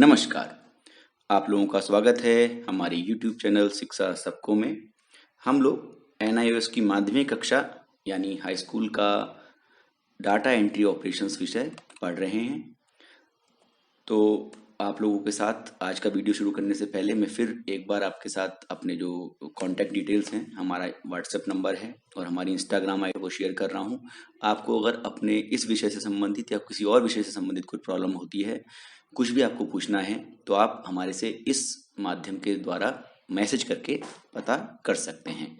नमस्कार, आप लोगों का स्वागत है हमारे YouTube चैनल शिक्षा सबको में। हम लोग NIOS की माध्यमिक कक्षा यानी हाई स्कूल का डाटा एंट्री ऑपरेशंस विषय पढ़ रहे हैं। तो आप लोगों के साथ आज का वीडियो शुरू करने से पहले मैं फिर एक बार आपके साथ अपने जो कॉन्टैक्ट डिटेल्स हैं, हमारा व्हाट्सएप नंबर है और हमारी इंस्टाग्राम आईडी वो शेयर कर रहा हूँ। आपको अगर अपने इस विषय से संबंधित या किसी और विषय से संबंधित कोई प्रॉब्लम होती है, कुछ भी आपको पूछना है, तो आप हमारे से इस माध्यम के द्वारा मैसेज करके पता कर सकते हैं।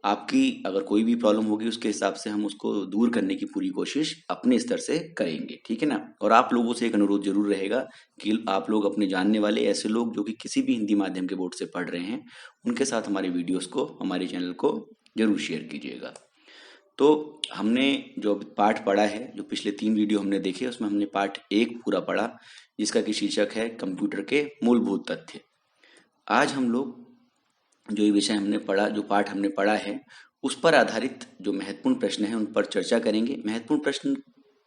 आपकी अगर कोई भी प्रॉब्लम होगी उसके हिसाब से हम उसको दूर करने की पूरी कोशिश अपने स्तर से करेंगे, ठीक है ना। और आप लोगों से एक अनुरोध जरूर रहेगा कि आप लोग अपने जानने वाले ऐसे लोग जो कि किसी भी हिंदी माध्यम के बोर्ड से पढ़ रहे हैं, उनके साथ हमारे वीडियोस को, हमारे चैनल को जरूर शेयर कीजिएगा। तो हमने जो पाठ पढ़ा है, जो पिछले 3 वीडियो हमने देखे, उसमें हमने पाठ 1 पूरा पढ़ा, जिसका कि शीर्षक है कंप्यूटर के मूलभूत तथ्य। आज हम लोग जो ये विषय हमने पढ़ा, जो पाठ हमने पढ़ा है, उस पर आधारित जो महत्वपूर्ण प्रश्न है उन पर चर्चा करेंगे। महत्वपूर्ण प्रश्न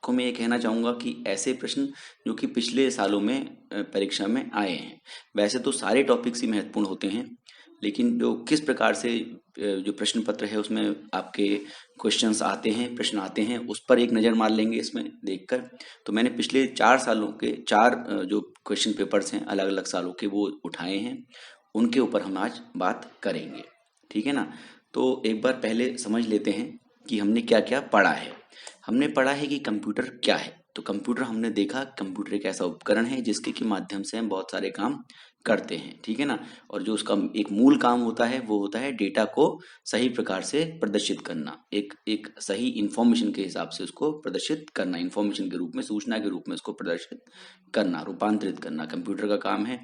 को मैं ये कहना चाहूँगा कि ऐसे प्रश्न जो कि पिछले सालों में परीक्षा में आए हैं। वैसे तो सारे टॉपिक्स ही महत्वपूर्ण होते हैं, लेकिन जो किस प्रकार से जो प्रश्न पत्र है उसमें आपके क्वेश्चंस आते हैं, प्रश्न आते हैं, उस पर एक नज़र मार लेंगे इसमें देखकर। तो मैंने पिछले 4 सालों के 4 जो क्वेश्चन पेपर्स हैं अलग अलग सालों के, वो उठाए हैं, उनके ऊपर हम आज बात करेंगे, ठीक है ना। तो एक बार पहले समझ लेते हैं कि हमने क्या क्या पढ़ा है। हमने पढ़ा है कि कंप्यूटर क्या है। तो कंप्यूटर हमने देखा, कंप्यूटर एक ऐसा उपकरण है जिसके के माध्यम से हम बहुत सारे काम करते हैं, ठीक है ना। और जो उसका एक मूल काम होता है वो होता है डेटा को सही प्रकार से प्रदर्शित करना, एक सही इंफॉर्मेशन के हिसाब से उसको प्रदर्शित करना, इंफॉर्मेशन के रूप में, सूचना के रूप में उसको प्रदर्शित करना, रूपांतरित करना कंप्यूटर का काम है।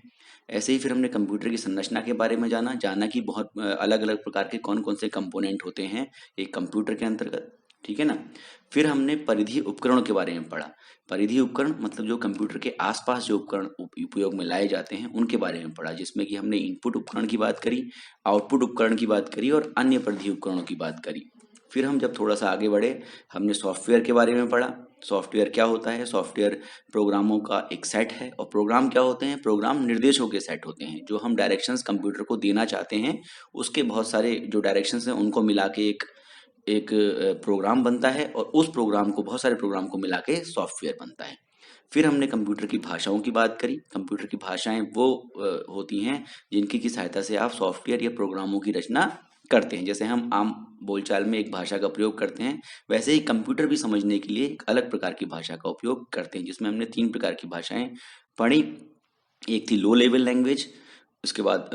ऐसे ही फिर हमने कंप्यूटर की संरचना के बारे में जाना कि बहुत अलग अलग प्रकार के कौन कौन से कंपोनेंट होते हैं एक कंप्यूटर के अंतर्गत, ठीक है ना। फिर हमने परिधीय उपकरणों के बारे में पढ़ा। परिधीय उपकरण मतलब जो कंप्यूटर के आसपास जो उपकरण उपयोग में लाए जाते हैं उनके बारे में पढ़ा, जिसमें कि हमने इनपुट उपकरण की बात करी, आउटपुट उपकरण की बात करी और अन्य परिधीय उपकरणों की बात करी। फिर हम जब थोड़ा सा आगे बढ़े, हमने सॉफ्टवेयर के बारे में पढ़ा। सॉफ्टवेयर क्या होता है? सॉफ्टवेयर प्रोग्रामों का एक सेट है। और प्रोग्राम क्या होते हैं? प्रोग्राम निर्देशों के सेट होते हैं, जो हम डायरेक्शंस कंप्यूटर को देना चाहते हैं, उसके बहुत सारे जो डायरेक्शंस हैं उनको मिला के एक प्रोग्राम बनता है, और उस प्रोग्राम को, बहुत सारे प्रोग्राम को मिला के सॉफ्टवेयर बनता है। फिर हमने कंप्यूटर की भाषाओं की बात करी। कंप्यूटर की भाषाएं वो होती हैं जिनकी की सहायता से आप सॉफ्टवेयर या प्रोग्रामों की रचना करते हैं। जैसे हम आम बोलचाल में एक भाषा का प्रयोग करते हैं, वैसे ही कंप्यूटर भी समझने के लिए एक अलग प्रकार की भाषा का उपयोग करते हैं, जिसमें हमने 3 प्रकार की भाषाएं पढ़ी। एक थी लो लेवल लैंग्वेज, उसके बाद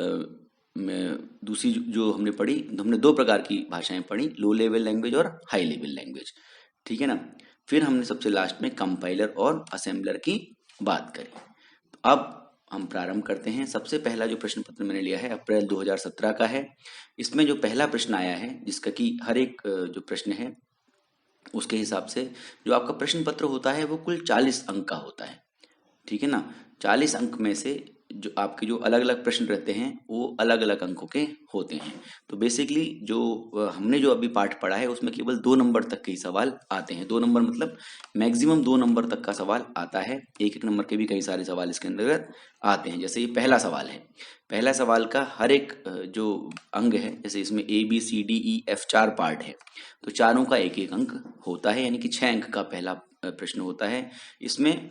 दूसरी जो हमने पढ़ी, हमने 2 प्रकार की भाषाएं पढ़ी, लो लेवल लैंग्वेज और हाई लेवल लैंग्वेज, ठीक है ना। फिर हमने सबसे लास्ट में कंपाइलर और असेंबलर की बात करी। तो अब हम प्रारंभ करते हैं। सबसे पहला जो प्रश्न पत्र मैंने लिया है अप्रैल 2017 का है। इसमें जो पहला प्रश्न आया है, जिसका कि हर एक जो प्रश्न है उसके हिसाब से जो आपका प्रश्न पत्र होता है वो कुल 40 अंक का होता है, ठीक है ना। 40 अंक में से जो आपके जो अलग अलग प्रश्न रहते हैं वो अलग अलग अंकों के होते हैं। तो बेसिकली जो हमने जो अभी पाठ पढ़ा है उसमें केवल 2 नंबर तक के ही सवाल आते हैं। 2 नंबर मतलब मैक्सिमम 2 नंबर तक का सवाल आता है। एक एक नंबर के भी कई सारे सवाल इसके अंतर्गत आते हैं। जैसे ये पहला सवाल है, पहला सवाल का हर एक जो अंग है, जैसे इसमें ABCDEF 4 पार्ट है, तो चारों का एक एक अंक होता है, यानी कि 6 अंक का पहला प्रश्न होता है। इसमें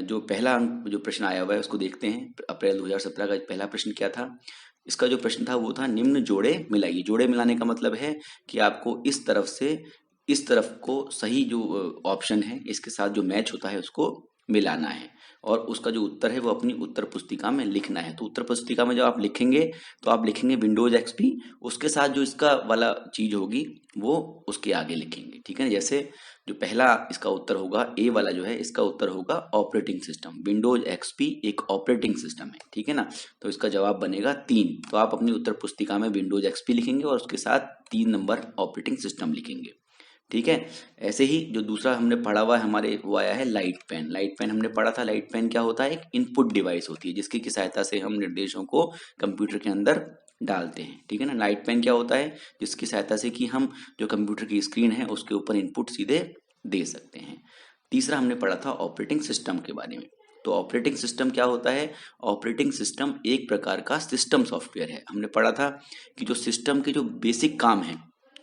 जो पहला अंक जो प्रश्न आया हुआ है उसको देखते हैं। अप्रैल 2017 का पहला प्रश्न क्या था? इसका जो प्रश्न था वो था निम्न जोड़े मिलाइए। जोड़े मिलाने का मतलब है कि आपको इस तरफ से इस तरफ को सही जो ऑप्शन है इसके साथ जो मैच होता है उसको मिलाना है, और उसका जो उत्तर है वो अपनी उत्तर पुस्तिका में लिखना है। तो उत्तर पुस्तिका में जब आप लिखेंगे तो आप लिखेंगे विंडोज XP, उसके साथ जो इसका वाला चीज होगी वो उसके आगे लिखेंगे, ठीक है। जैसे जो पहला इसका उत्तर होगा, ए वाला जो है, इसका उत्तर होगा ऑपरेटिंग सिस्टम। विंडोज XP एक ऑपरेटिंग सिस्टम है, ठीक है ना। तो इसका जवाब बनेगा 3। तो आप अपनी उत्तर पुस्तिका में विंडोज XP लिखेंगे और उसके साथ 3 नंबर ऑपरेटिंग सिस्टम लिखेंगे, ठीक है। ऐसे ही जो दूसरा हमने पढ़ा हुआ है हमारे, वो आया है लाइट पेन। लाइट पेन हमने पढ़ा था। लाइट पेन क्या होता है? एक इनपुट डिवाइस होती है जिसकी की सहायता से हम निर्देशों को कंप्यूटर के अंदर डालते हैं, ठीक है ना। लाइट पेन क्या होता है? जिसकी सहायता से कि हम जो कंप्यूटर की स्क्रीन है उसके ऊपर इनपुट सीधे दे सकते हैं। तीसरा हमने पढ़ा था ऑपरेटिंग सिस्टम के बारे में। तो ऑपरेटिंग सिस्टम क्या होता है? ऑपरेटिंग सिस्टम एक प्रकार का सिस्टम सॉफ्टवेयर है। हमने पढ़ा था कि जो सिस्टम के जो बेसिक काम है,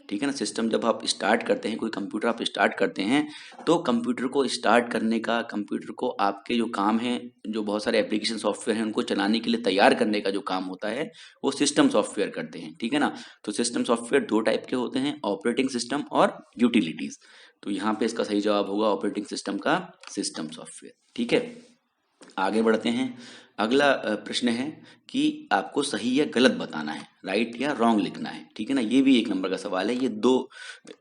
ठीक है ना, सिस्टम जब आप स्टार्ट करते हैं, कोई कंप्यूटर आप स्टार्ट करते हैं, तो कंप्यूटर को स्टार्ट करने का, कंप्यूटर को आपके जो काम है, जो बहुत सारे एप्लीकेशन सॉफ्टवेयर हैं उनको चलाने के लिए तैयार करने का जो काम होता है, वो सिस्टम सॉफ्टवेयर करते हैं, ठीक है ना। तो सिस्टम सॉफ्टवेयर दो टाइप के होते हैं, ऑपरेटिंग सिस्टम और यूटिलिटीज। तो यहाँ पे इसका सही जवाब होगा ऑपरेटिंग सिस्टम का सिस्टम सॉफ्टवेयर, ठीक है। आगे बढ़ते हैं। अगला प्रश्न है कि आपको सही या गलत बताना है, राइट या रॉन्ग लिखना है, ठीक है ना। ये भी 1 नंबर का सवाल है। ये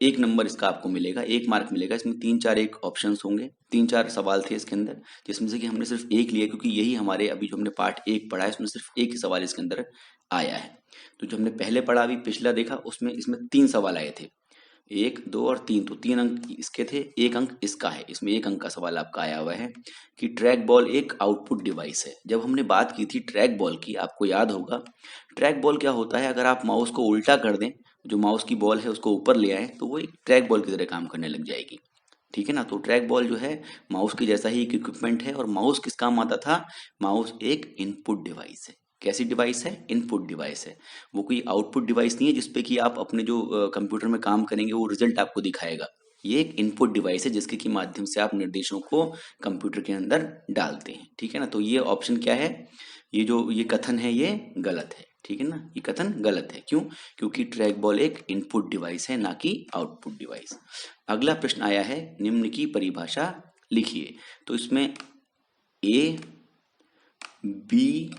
1 नंबर इसका आपको मिलेगा, 1 मार्क मिलेगा। इसमें 3-4 एक ऑप्शंस होंगे, 3-4 सवाल थे इसके अंदर, जिसमें से कि हमने सिर्फ एक लिया, क्योंकि यही हमारे अभी जो हमने पार्ट 1 पढ़ा है उसमें सिर्फ एक ही सवाल इसके अंदर आया है। तो जो हमने पहले पढ़ा, अभी पिछला देखा, उसमें इसमें 3 सवाल आए थे, 1, 2 और 3। तो 3 अंक इसके थे, 1 अंक इसका है। इसमें 1 अंक का सवाल आपका आया हुआ है कि ट्रैक बॉल एक आउटपुट डिवाइस है। जब हमने बात की थी ट्रैक बॉल की, आपको याद होगा ट्रैक बॉल क्या होता है, अगर आप माउस को उल्टा कर दें, जो माउस की बॉल है उसको ऊपर ले आए, तो वो एक ट्रैक बॉल की तरह काम करने लग जाएगी, ठीक है ना। तो ट्रैक बॉल जो है माउस की जैसा ही एक इक्विपमेंट है। और माउस किस काम आता था? माउस एक इनपुट डिवाइस है। कैसी डिवाइस है? इनपुट डिवाइस है। वो कोई आउटपुट डिवाइस नहीं है जिसपे कि आप अपने जो कंप्यूटर में काम करेंगे वो रिजल्ट आपको दिखाएगा। ये एक इनपुट डिवाइस है जिसके की माध्यम से आप निर्देशों को कंप्यूटर के अंदर डालते हैं, ठीक है ना। तो ये ऑप्शन क्या है? ये कथन है ये गलत है, ठीक है ना। ये कथन गलत है। क्यों? क्योंकि ट्रैक बॉल एक इनपुट डिवाइस है, ना कि आउटपुट डिवाइस। अगला प्रश्न आया है, निम्न की परिभाषा लिखिए। तो इसमें ए, बी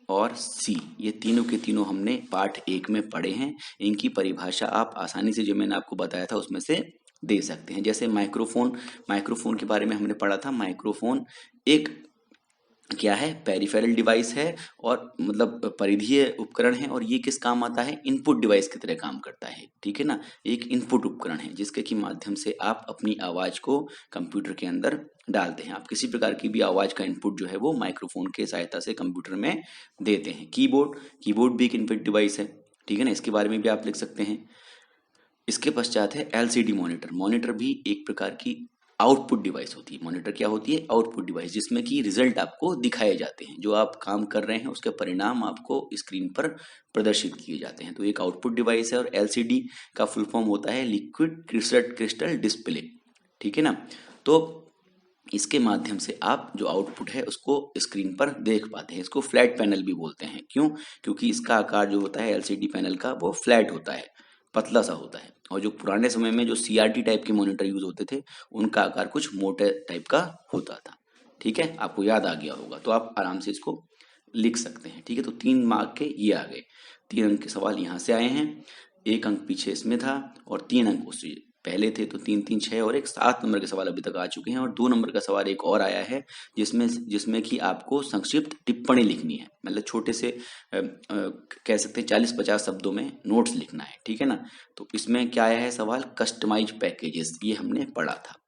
और सी, ये तीनों के तीनों हमने पार्ट 1 में पढ़े हैं। इनकी परिभाषा आप आसानी से, जो मैंने आपको बताया था उसमें से दे सकते हैं। जैसे माइक्रोफोन के बारे में हमने पढ़ा था। माइक्रोफोन एक क्या है? पेरिफेरल डिवाइस है, और मतलब परिधीय उपकरण है। और ये किस काम आता है? इनपुट डिवाइस की तरह काम करता है, ठीक है ना। एक इनपुट उपकरण है जिसके की माध्यम से आप अपनी आवाज को कंप्यूटर के अंदर डालते हैं। आप किसी प्रकार की भी आवाज का इनपुट जो है वो माइक्रोफोन के सहायता से कंप्यूटर में देते हैं। कीबोर्ड भी एक इनपुट डिवाइस है, ठीक है ना। इसके बारे में भी आप लिख सकते हैं। इसके पश्चात है एलसीडी मॉनिटर भी एक प्रकार की आउटपुट डिवाइस होती है। मॉनिटर क्या होती है? आउटपुट डिवाइस, जिसमें कि रिजल्ट आपको दिखाए जाते हैं। जो आप काम कर रहे हैं उसके परिणाम आपको स्क्रीन पर प्रदर्शित किए जाते हैं। तो एक आउटपुट डिवाइस है। और एलसीडी का फुल फॉर्म होता है लिक्विड क्रिस्टल डिस्प्ले, ठीक है ना। तो इसके माध्यम से आप जो आउटपुट है उसको स्क्रीन पर देख पाते हैं। इसको फ्लैट पैनल भी बोलते हैं। क्यों? क्योंकि इसका आकार जो होता है एलसीडी पैनल का, वो फ्लैट होता है, पतला सा होता है। और जो पुराने समय में जो सीआरटी टाइप के मॉनिटर यूज होते थे, उनका आकार कुछ मोटे टाइप का होता था, ठीक है। आपको याद आ गया होगा, तो आप आराम से इसको लिख सकते हैं, ठीक है। तो 3 मार्क के ये आ गए। 3 अंक के सवाल यहाँ से आए हैं, 1 अंक पीछे इसमें था और 3 अंक उससे पहले थे। तो 3 3 6 और एक 7 नंबर के सवाल अभी तक आ चुके हैं। और 2 नंबर का सवाल एक और आया है, जिसमें कि आपको संक्षिप्त टिप्पणी लिखनी है। मतलब छोटे से कह सकते हैं 40-50 शब्दों में नोट्स लिखना है, ठीक है ना। तो इसमें क्या आया है सवाल? कस्टमाइज पैकेजेस, ये हमने पढ़ा था,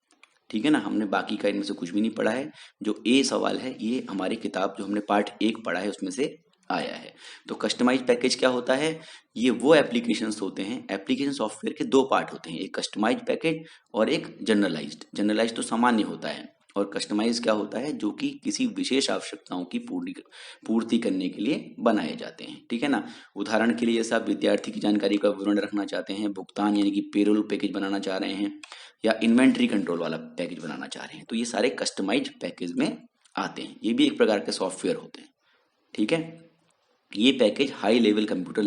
ठीक है ना। हमने बाकी का इनमें से कुछ भी नहीं पढ़ा है। जो ए सवाल है ये हमारी किताब जो हमने पार्ट 1 पढ़ा है उसमें से आया है। तो कस्टमाइज पैकेज क्या होता है? ये वो एप्लीकेशंस होते हैं, एप्लीकेशन सॉफ्टवेयर के 2 पार्ट होते हैं, एक कस्टमाइज पैकेज और एक जनरलाइज्ड तो सामान्य होता है, और कस्टमाइज क्या होता है? जो कि किसी विशेष आवश्यकताओं की पूर्ति करने के लिए बनाए जाते हैं, ठीक है ना। उदाहरण के लिए जैसे आप विद्यार्थी की जानकारी का विवरण रखना चाहते हैं, भुगतान यानी कि पेरोल पैकेज बनाना चाह रहे हैं, या इन्वेंट्री कंट्रोल वाला पैकेज बनाना चाह रहे हैं, तो ये सारे कस्टमाइज पैकेज में आते हैं। ये भी एक प्रकार के सॉफ्टवेयर होते हैं, ठीक है। ये package high level computer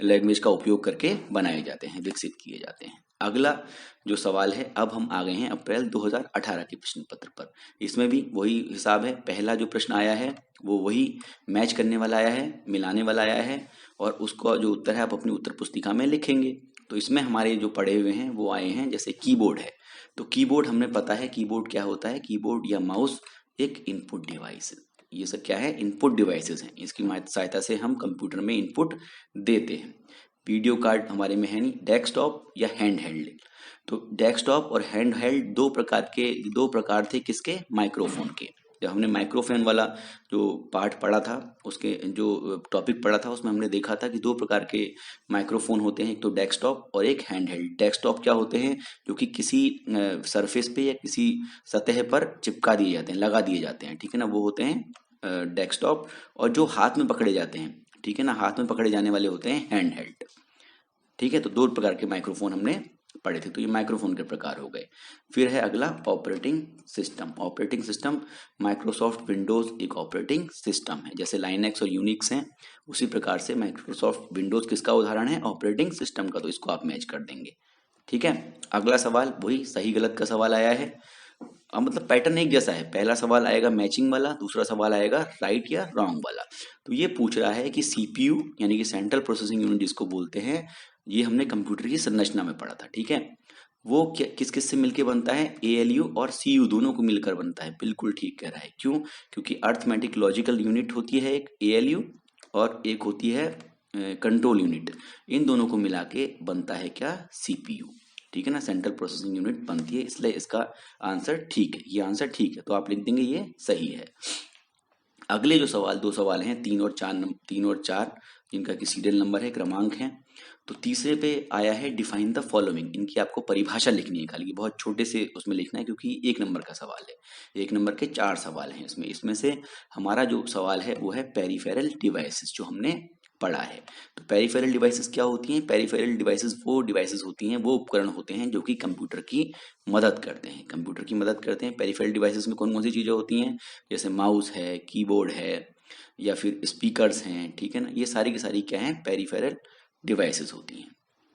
language का उपयोग करके बनाए जाते हैं, विकसित किए जाते हैं। अगला जो सवाल है, अब हम आ गए हैं अप्रैल 2018 के प्रश्न पत्र पर। इसमें भी वही हिसाब है। पहला जो प्रश्न आया है वो वही मैच करने वाला आया है, मिलाने वाला आया है, और उसका जो उत्तर है आप अपनी उत्तर पुस्तिका में लिखेंगे। तो इसमें हमारे जो पढ़े हुए हैं वो आए हैं, जैसे कीबोर्ड है। तो कीबोर्ड हमने पता है कीबोर्ड क्या होता है। कीबोर्ड या माउस एक इनपुट डिवाइस है। ये सब क्या है? इनपुट डिवाइसेस हैं। इसकी सहायता से हम कंप्यूटर में इनपुट देते हैं। वीडियो कार्ड हमारे में है नहीं। डेस्कटॉप या हैंड हेल्ड, तो डेस्कटॉप और हैंड हेल्ड दो प्रकार थे किसके? माइक्रोफोन के। जब हमने माइक्रोफोन वाला जो पार्ट पढ़ा था, उसके जो टॉपिक पढ़ा था, उसमें हमने देखा था कि दो प्रकार के माइक्रोफोन होते हैं, एक तो डेस्कटॉप और एक हैंडहेल्ड। डेस्कटॉप क्या होते हैं, जो कि किसी सरफेस पे या किसी सतह पर चिपका दिए जाते हैं, लगा दिए जाते हैं, ठीक है ना, वो होते हैं डेस्कटॉप। और जो हाथ में पकड़े जाते हैं, ठीक है ना, हाथ में पकड़े जाने वाले होते हैं हैंडहेल्ड। ठीक है, तो दो प्रकार के माइक्रोफोन हमने पढ़े थे, तो ये माइक्रोफोन के प्रकार हो गए। फिर है अगला operating system. Operating system, Microsoft Windows एक ऑपरेटिंग सिस्टम है, जैसे लाइनेक्स और यूनिक्स हैं, उसी प्रकार से माइक्रोसॉफ्ट विंडोज किसका उदाहरण है, ऑपरेटिंग सिस्टम का। तो इसको आप मैच कर देंगे। ठीक है, अगला सवाल वही सही गलत का सवाल आया है। अब मतलब पैटर्न एक जैसा है, पहला सवाल आएगा मैचिंग वाला, दूसरा सवाल आएगा राइट या रॉन्ग वाला। तो ये पूछ रहा है कि सीपीयू यानी कि सेंट्रल प्रोसेसिंग यूनिट जिसको बोलते हैं, ये हमने कंप्यूटर की संरचना में पढ़ा था, ठीक है। वो किस किस से मिलकर बनता है, एएलयू और सीयू दोनों को मिलकर बनता है। बिल्कुल ठीक कह रहा है, क्यों, क्योंकि अर्थमेटिक लॉजिकल यूनिट होती है एक एएलयू, और एक होती है कंट्रोल यूनिट। इन दोनों को मिला के बनता है क्या, सीपीयू। ठीक है ना, सेंट्रल प्रोसेसिंग यूनिट बनती है, इसलिए इसका आंसर ठीक है, ये आंसर ठीक है, तो आप लिख देंगे ये सही है। अगले जो सवाल, दो सवाल हैं, 3 और 4 जिनका कि सीरियल नंबर है, क्रमांक है। तो तीसरे पे आया है डिफाइन द फॉलोइंग। इनकी आपको परिभाषा लिखनी है खाली, बहुत छोटे से उसमें लिखना है, क्योंकि 1 नंबर का सवाल है। 1 नंबर के 4 सवाल हैं इसमें। इसमें से हमारा जो सवाल है वो है पेरिफेरल डिवाइसेस, जो हमने पढ़ा है। तो पेरिफेरल डिवाइसेस क्या होती हैं, पेरिफेरल डिवाइसेस वो डिवाइसेस होती हैं, वो उपकरण होते हैं जो कि कंप्यूटर की मदद करते हैं, कंप्यूटर की मदद करते हैं। पेरिफेरल डिवाइसेस में कौन कौन सी चीज़ें होती हैं, जैसे माउस है, कीबोर्ड है, या फिर स्पीकर्स हैं, ठीक है ना, ये सारी की सारी क्या हैं, पेरिफेरल डिवाइसेस होती हैं।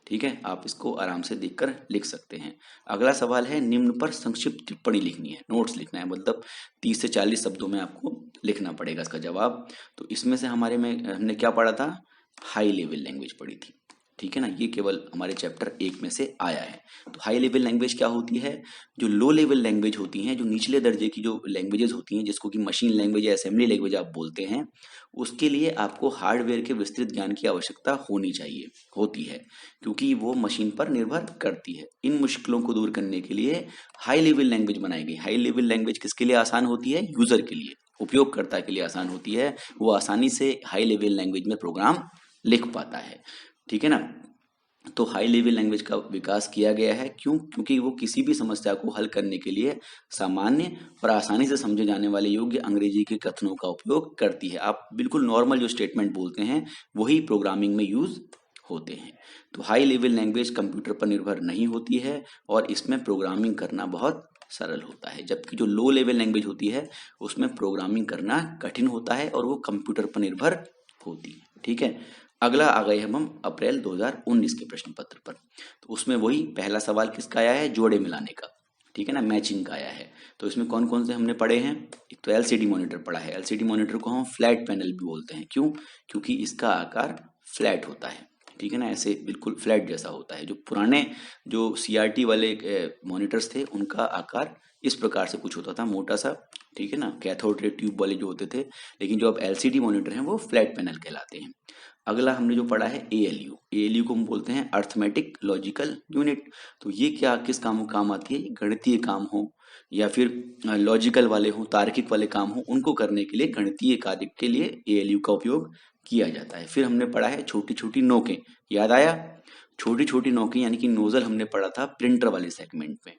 ठीक है, आप इसको आराम से देखकर लिख सकते हैं। अगला सवाल है निम्न पर संक्षिप्त टिप्पणी लिखनी है, नोट्स लिखना है, मतलब 30 से 40 शब्दों में आपको लिखना पड़ेगा इसका जवाब। तो इसमें से हमारे में हमने क्या पढ़ा था, हाई लेवल लैंग्वेज पढ़ी थी, ठीक है ना, ये केवल हमारे चैप्टर 1 में से आया है। तो हाई लेवल लैंग्वेज क्या होती है, जो लो लेवल लैंग्वेज होती हैं, जो निचले दर्जे की जो लैंग्वेजेस होती हैं, जिसको कि मशीन लैंग्वेज या असेंबली लैंग्वेज आप बोलते हैं, उसके लिए आपको हार्डवेयर के विस्तृत ज्ञान की आवश्यकता होनी चाहिए, होती है, क्योंकि वो मशीन पर निर्भर करती है। इन मुश्किलों को दूर करने के लिए हाई लेवल लैंग्वेज बनाई गई। हाई लेवल लैंग्वेज किसके लिए आसान होती है, यूजर के लिए, उपयोगकर्ता के लिए आसान होती है, वो आसानी से हाई लेवल लैंग्वेज में प्रोग्राम लिख पाता है, ठीक है ना। तो हाई लेवल लैंग्वेज का विकास किया गया है, क्यों, क्योंकि वो किसी भी समस्या को हल करने के लिए सामान्य और आसानी से समझे जाने वाले योग्य अंग्रेजी के कथनों का उपयोग करती है। आप बिल्कुल नॉर्मल जो स्टेटमेंट बोलते हैं वही प्रोग्रामिंग में यूज होते हैं। तो हाई लेवल लैंग्वेज कंप्यूटर पर निर्भर नहीं होती है और इसमें प्रोग्रामिंग करना बहुत सरल होता है, जबकि जो लो लेवल लैंग्वेज होती है उसमें प्रोग्रामिंग करना कठिन होता है और वो कंप्यूटर पर निर्भर होती है, ठीक है। अगला आ गए हम अप्रैल 2019 के प्रश्न पत्र पर। तो उसमें वही पहला सवाल किसका आया है, जोड़े मिलाने का, ठीक है ना, मैचिंग का आया है। तो इसमें कौन कौन से हमने पढ़े हैं, एक तो एलसीडी मॉनिटर पढ़ा है। एलसीडी मॉनिटर को हम फ्लैट पैनल भी बोलते हैं, क्यों, क्योंकि इसका आकार फ्लैट होता है, ठीक है ना, ऐसे बिल्कुल फ्लैट जैसा होता है। जो पुराने जो सीआरटी वाले मॉनिटर्स थे उनका आकार इस प्रकार से कुछ होता था, मोटा सा, ठीक है ना, कैथोड रे ट्यूब वाले जो होते थे। लेकिन जो अब एलसीडी मॉनिटर हैं वो फ्लैट पैनल कहलाते हैं। अगला हमने जो पढ़ा है एएलयू, एएलयू को हम बोलते हैं अर्थमेटिक लॉजिकल यूनिट। तो ये क्या किस काम आती है, गणितीय काम हो या फिर लॉजिकल वाले हो, तार्किक वाले काम हो, उनको करने के लिए, गणितीय कार्य के लिए एएलयू का उपयोग किया जाता है। फिर हमने पढ़ा है छोटी छोटी नोकें, याद आया, छोटी छोटी नोकें यानी कि नोजल हमने पढ़ा था प्रिंटर वाले सेगमेंट में।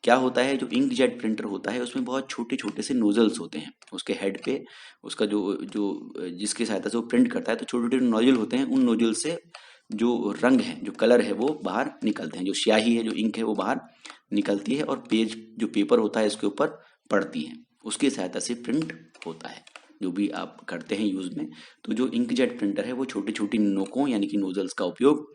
क्या होता है, जो इंकजेट प्रिंटर होता है उसमें बहुत छोटे छोटे से नोजल्स होते हैं उसके हेड पे, उसका जो जो जिसकी सहायता से वो प्रिंट करता है, तो छोटे छोटे नोजल होते हैं, उन नोजल से जो रंग है, जो कलर है वो बाहर निकलते हैं, जो स्याही है, जो इंक है वो बाहर निकलती है और पेज जो पेपर होता है इसके ऊपर पड़ती है, उसकी सहायता से प्रिंट होता है जो भी आप करते हैं यूज में। तो जो इंकजेट प्रिंटर है वो छोटी छोटी नोकों यानी कि नोजल्स का उपयोग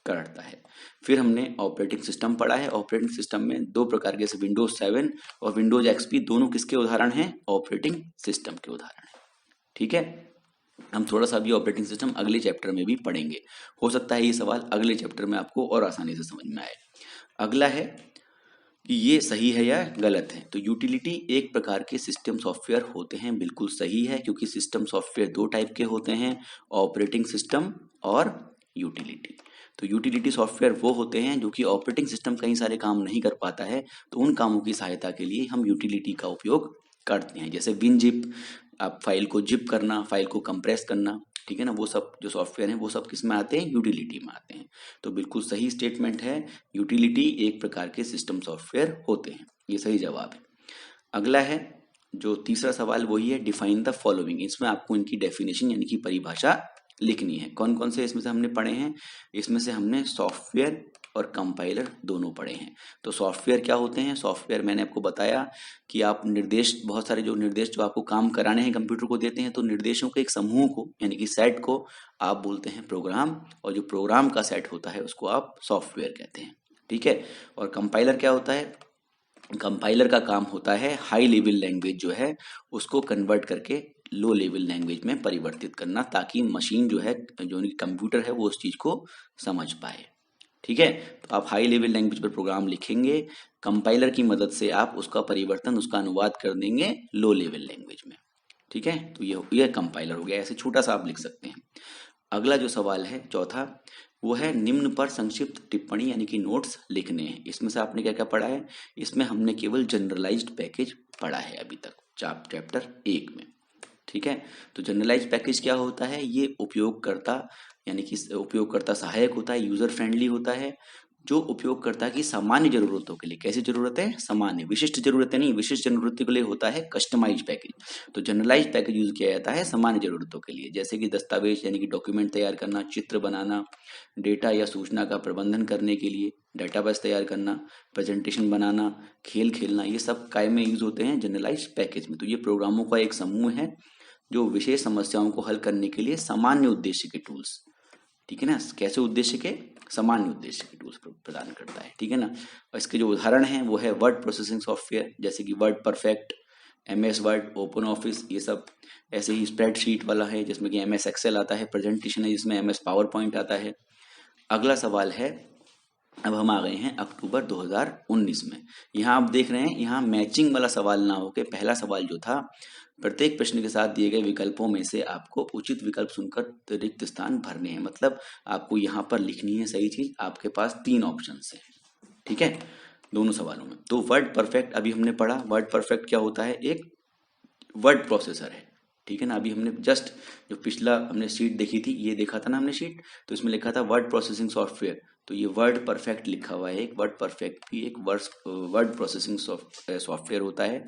करता है। फिर हमने ऑपरेटिंग सिस्टम पढ़ा है। ऑपरेटिंग सिस्टम में दो प्रकार के, जैसे विंडोज 7 और विंडोज एक्सपी, दोनों किसके उदाहरण हैं, ऑपरेटिंग सिस्टम के उदाहरण हैं, ठीक है। हम थोड़ा सा भी ऑपरेटिंग सिस्टम अगले चैप्टर में भी पढ़ेंगे, हो सकता है ये सवाल अगले चैप्टर में आपको और आसानी से समझ में आए। अगला है कि ये सही है या गलत है। तो यूटिलिटी एक प्रकार के सिस्टम सॉफ्टवेयर होते हैं, बिल्कुल सही है, क्योंकि सिस्टम सॉफ्टवेयर दो टाइप के होते हैं, ऑपरेटिंग सिस्टम और यूटिलिटी। तो यूटिलिटी सॉफ्टवेयर वो होते हैं जो कि ऑपरेटिंग सिस्टम कई सारे काम नहीं कर पाता है, तो उन कामों की सहायता के लिए हम यूटिलिटी का उपयोग करते हैं, जैसे विन जिप, आप फाइल को जिप करना, फाइल को कंप्रेस करना, ठीक है ना, वो सब जो सॉफ्टवेयर हैं वो सब किस में आते हैं, यूटिलिटी में आते हैं। तो बिल्कुल सही स्टेटमेंट है, यूटिलिटी एक प्रकार के सिस्टम सॉफ्टवेयर होते हैं, ये सही जवाब है। अगला है जो तीसरा सवाल, वही है डिफाइन द फॉलोइंग। इसमें आपको इनकी डेफिनेशन यानी कि परिभाषा लिखनी है। कौन कौन से इसमें से हमने पढ़े हैं, इसमें से हमने सॉफ्टवेयर और कंपाइलर दोनों पढ़े हैं। तो सॉफ्टवेयर क्या होते हैं, सॉफ्टवेयर मैंने आपको बताया कि आप निर्देश, बहुत सारे जो निर्देश जो आपको काम कराने हैं कंप्यूटर को देते हैं, तो निर्देशों के एक समूह को यानी कि सेट को आप बोलते हैं प्रोग्राम, और जो प्रोग्राम का सेट होता है उसको आप सॉफ्टवेयर कहते हैं, ठीक है। और कंपाइलर क्या होता है, कंपाइलर का काम होता है हाई लेवल लैंग्वेज जो है उसको कन्वर्ट करके लो लेवल लैंग्वेज में परिवर्तित करना, ताकि मशीन जो है, जो कंप्यूटर है, वो उस चीज को समझ पाए, ठीक है। तो आप हाई लेवल लैंग्वेज पर प्रोग्राम लिखेंगे, कंपाइलर की मदद से आप उसका परिवर्तन, उसका अनुवाद कर देंगे लो लेवल लैंग्वेज में, ठीक है। तो ये कंपाइलर हो गया, ऐसे छोटा सा आप लिख सकते हैं। अगला जो सवाल है चौथा, वो है निम्न पर संक्षिप्त टिप्पणी यानी कि नोट्स लिखने हैं। इसमें से आपने क्या क्या पढ़ा है, इसमें हमने केवल जनरलाइज्ड पैकेज पढ़ा है अभी तक चैप्टर 1 में, ठीक है। तो जनरलाइज्ड पैकेज क्या होता है, ये उपयोगकर्ता यानी कि उपयोगकर्ता सहायक होता है, यूजर फ्रेंडली होता है, जो उपयोगकर्ता की सामान्य जरूरतों के लिए, कैसी जरूरतें, सामान्य, विशिष्ट जरूरतें नहीं, विशिष्ट जरूरतों के लिए होता है कस्टमाइज पैकेज। तो जनरलाइज पैकेज यूज किया जाता है सामान्य जरूरतों के लिए, जैसे कि दस्तावेज यानी कि डॉक्यूमेंट तैयार करना, चित्र बनाना, डेटा या सूचना का प्रबंधन करने के लिए डेटाबेस तैयार करना, प्रेजेंटेशन बनाना, खेल खेलना, ये सब काय में यूज होते हैं जनरलाइज पैकेज में। तो ये प्रोग्रामों का एक समूह है जो विशेष समस्याओं को हल करने के लिए सामान्य उद्देश्य के टूल्स, ठीक है ना, कैसे उद्देश्य के, सामान्य उद्देश्य के टूल्स प्रदान करता है, ठीक है ना। और इसके जो उदाहरण हैं वो है वर्ड प्रोसेसिंग सॉफ्टवेयर, जैसे कि word perfect, MS word, open office, ये सब। ऐसे ही स्प्रेडशीट वाला है जिसमें कि MS एक्सेल आता है, प्रेजेंटेशन है जिसमें MS पावर पॉइंट आता है। अगला सवाल है, अब हम आ गए हैं अक्टूबर 2019 में। यहाँ आप देख रहे हैं, यहाँ मैचिंग वाला सवाल ना होके पहला सवाल जो था, प्रत्येक प्रश्न के साथ दिए गए विकल्पों में से आपको उचित विकल्प सुनकर रिक्त स्थान भरने हैं। मतलब आपको यहाँ पर लिखनी है सही चीज, आपके पास 3 ऑप्शन है, ठीक है, दोनों सवालों में। तो वर्ड परफेक्ट अभी हमने पढ़ा, वर्ड परफेक्ट क्या होता है, एक वर्ड प्रोसेसर है, ठीक है ना। अभी हमने जस्ट जो पिछला हमने शीट देखी थी, ये देखा था ना हमने शीट, तो इसमें लिखा था वर्ड प्रोसेसिंग सॉफ्टवेयर, तो ये वर्ड परफेक्ट लिखा हुआ है, एक वर्ड परफेक्ट भी एक वर्ड प्रोसेसिंग सॉफ्टवेयर होता है,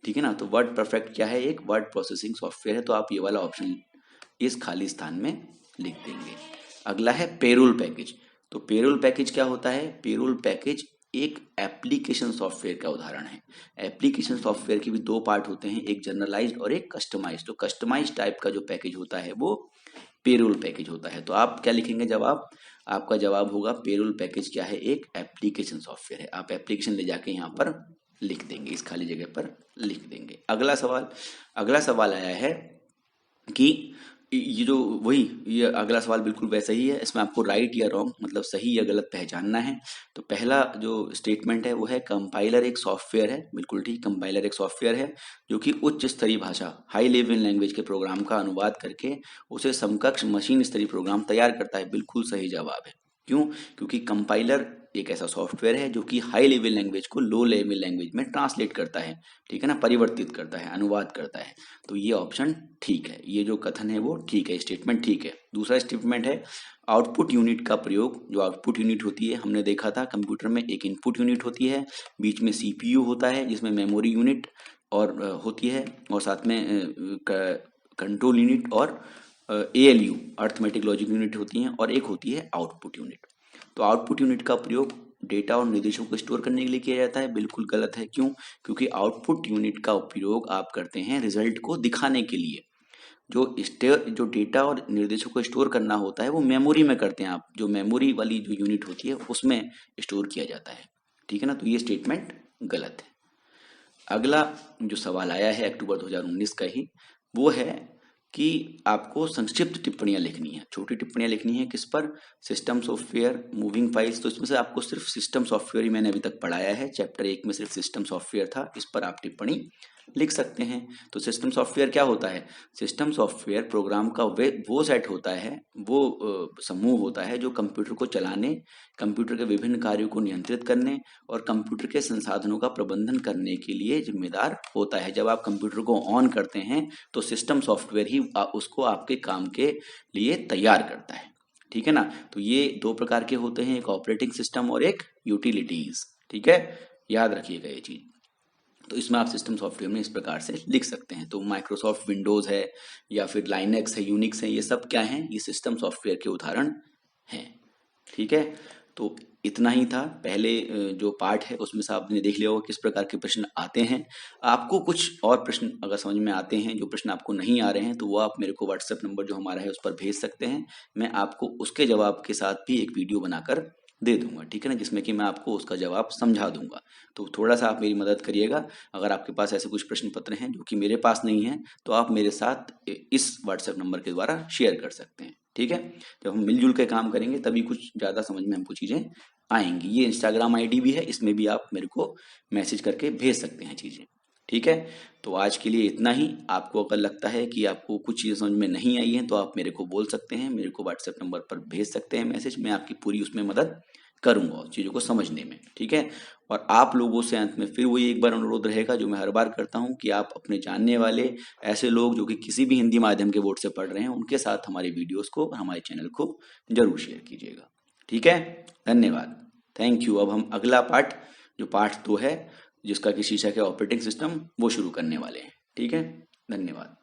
ठीक है ना। तो वर्ड परफेक्ट क्या है, एक वर्ड प्रोसेसिंग सॉफ्टवेयर है, तो आप ये वाला ऑप्शन इस खाली स्थान में लिख देंगे। अगला है पेरोल पैकेज। तो पेरोल पैकेज क्या होता है, पेरोल पैकेज एक एप्लीकेशन सॉफ्टवेयर का उदाहरण है। एप्लीकेशन सॉफ्टवेयर के भी 2 पार्ट होते हैं, एक जनरलाइज्ड और एक कस्टमाइज्ड। तो कस्टमाइज्ड टाइप का जो पैकेज होता है वो पेरोल पैकेज होता है। तो आप क्या लिखेंगे जवाब, आपका जवाब होगा पेरोल पैकेज क्या है, एक एप्लीकेशन सॉफ्टवेयर है। आप एप्लीकेशन ले जाके यहाँ पर लिख देंगे, इस खाली जगह पर लिख देंगे। अगला सवाल आया है कि ये जो वही ये अगला सवाल बिल्कुल वैसा ही है, इसमें आपको राइट या रॉन्ग मतलब सही या गलत पहचानना है। तो पहला जो स्टेटमेंट है वो है कंपाइलर एक सॉफ्टवेयर है, बिल्कुल ठीक, कंपाइलर एक सॉफ्टवेयर है जो कि उच्च स्तरीय भाषा हाई लेवल लैंग्वेज के प्रोग्राम का अनुवाद करके उसे समकक्ष मशीन स्तरीय प्रोग्राम तैयार करता है। बिल्कुल सही जवाब है। क्यों, क्योंकि कंपाइलर एक ऐसा सॉफ्टवेयर है जो कि हाई लेवल लैंग्वेज को लो लेवल लैंग्वेज में ट्रांसलेट करता है, ठीक है ना, परिवर्तित करता है, अनुवाद करता है। तो ये ऑप्शन ठीक है, ये जो कथन है वो ठीक है, स्टेटमेंट ठीक है। दूसरा स्टेटमेंट है आउटपुट यूनिट का प्रयोग। जो आउटपुट यूनिट होती है, हमने देखा था कंप्यूटर में एक इनपुट यूनिट होती है, बीच में CPU होता है जिसमें मेमोरी यूनिट और होती है, और साथ में कंट्रोल यूनिट और ALU अर्थमेटिक लॉजिक यूनिट होती हैं, और एक होती है आउटपुट यूनिट। तो आउटपुट यूनिट का प्रयोग डेटा और निर्देशों को स्टोर करने के लिए किया जाता है। बिल्कुल गलत है। क्यों, क्योंकि आउटपुट यूनिट का उपयोग आप करते हैं रिजल्ट को दिखाने के लिए। जो डेटा और निर्देशों को स्टोर करना होता है वो मेमोरी में करते हैं आप, जो मेमोरी वाली जो यूनिट होती है उसमें स्टोर किया जाता है, ठीक है ना। तो ये स्टेटमेंट गलत है। अगला जो सवाल आया है अक्टूबर 2019 का ही, वो है कि आपको संक्षिप्त टिप्पणियां लिखनी है, छोटी टिप्पणियां लिखनी है। किस पर, सिस्टम सॉफ्टवेयर, मूविंग फाइल्स। तो इसमें से आपको सिर्फ सिस्टम सॉफ्टवेयर ही मैंने अभी तक पढ़ाया है, चैप्टर 1 में सिर्फ सिस्टम सॉफ्टवेयर था, इस पर आप टिप्पणी लिख सकते हैं। तो सिस्टम सॉफ्टवेयर क्या होता है? सिस्टम सॉफ्टवेयर प्रोग्राम का वो सेट होता है, वो समूह होता है जो कंप्यूटर को चलाने, कंप्यूटर के विभिन्न कार्यों को नियंत्रित करने और कंप्यूटर के संसाधनों का प्रबंधन करने के लिए जिम्मेदार होता है। जब आप कंप्यूटर को ऑन करते हैं तो सिस्टम सॉफ्टवेयर ही उसको आपके काम के लिए तैयार करता है। ठीक है ना? तो ये दो प्रकार के होते हैं, एक ऑपरेटिंग सिस्टम और एक यूटिलिटीज। ठीक है, याद रखिएगा ये चीज। तो इसमें आप सिस्टम सॉफ्टवेयर में इस प्रकार से लिख सकते हैं। तो माइक्रोसॉफ्ट विंडोज है या फिर लाइनेक्स है, यूनिक्स है, ये सब क्या है? ये सिस्टम सॉफ्टवेयर के उदाहरण हैं। ठीक है, तो इतना ही था पहले जो पार्ट है उसमें से आपने देख लिया होगा किस प्रकार के प्रश्न आते हैं। आपको कुछ और प्रश्न अगर समझ में आते हैं, जो प्रश्न आपको नहीं आ रहे हैं, तो वो आप मेरे को व्हाट्सएप नंबर जो हमारा है उस पर भेज सकते हैं। मैं आपको उसके जवाब के साथ भी एक वीडियो बनाकर दे दूंगा। ठीक है ना, जिसमें कि मैं आपको उसका जवाब समझा दूंगा। तो थोड़ा सा आप मेरी मदद करिएगा। अगर आपके पास ऐसे कुछ प्रश्न पत्र हैं जो कि मेरे पास नहीं है, तो आप मेरे साथ इस व्हाट्सएप नंबर के द्वारा शेयर कर सकते हैं। ठीक है, जब हम मिलजुल के काम करेंगे तभी कुछ ज़्यादा समझ में हमको चीज़ें आएंगी। ये इंस्टाग्राम आईडी भी है, इसमें भी आप मेरे को मैसेज करके भेज सकते हैं चीज़ें। ठीक है, तो आज के लिए इतना ही। आपको अगर लगता है कि आपको कुछ चीज़ें समझ में नहीं आई हैं तो आप मेरे को बोल सकते हैं, मेरे को व्हाट्सएप नंबर पर भेज सकते हैं मैसेज। मैं आपकी पूरी उसमें मदद करूंगा उस चीज़ों को समझने में। ठीक है, और आप लोगों से अंत में फिर वही एक बार अनुरोध रहेगा जो मैं हर बार करता हूं कि आप अपने जानने वाले ऐसे लोग जो कि किसी भी हिंदी माध्यम के बोर्ड से पढ़ रहे हैं उनके साथ हमारे वीडियोस को, हमारे चैनल को जरूर शेयर कीजिएगा। ठीक है, धन्यवाद, थैंक यू। अब हम अगला पार्ट, जो पार्ट 2 है, जिसका कि शीर्षक है ऑपरेटिंग सिस्टम, वो शुरू करने वाले हैं। ठीक है, धन्यवाद।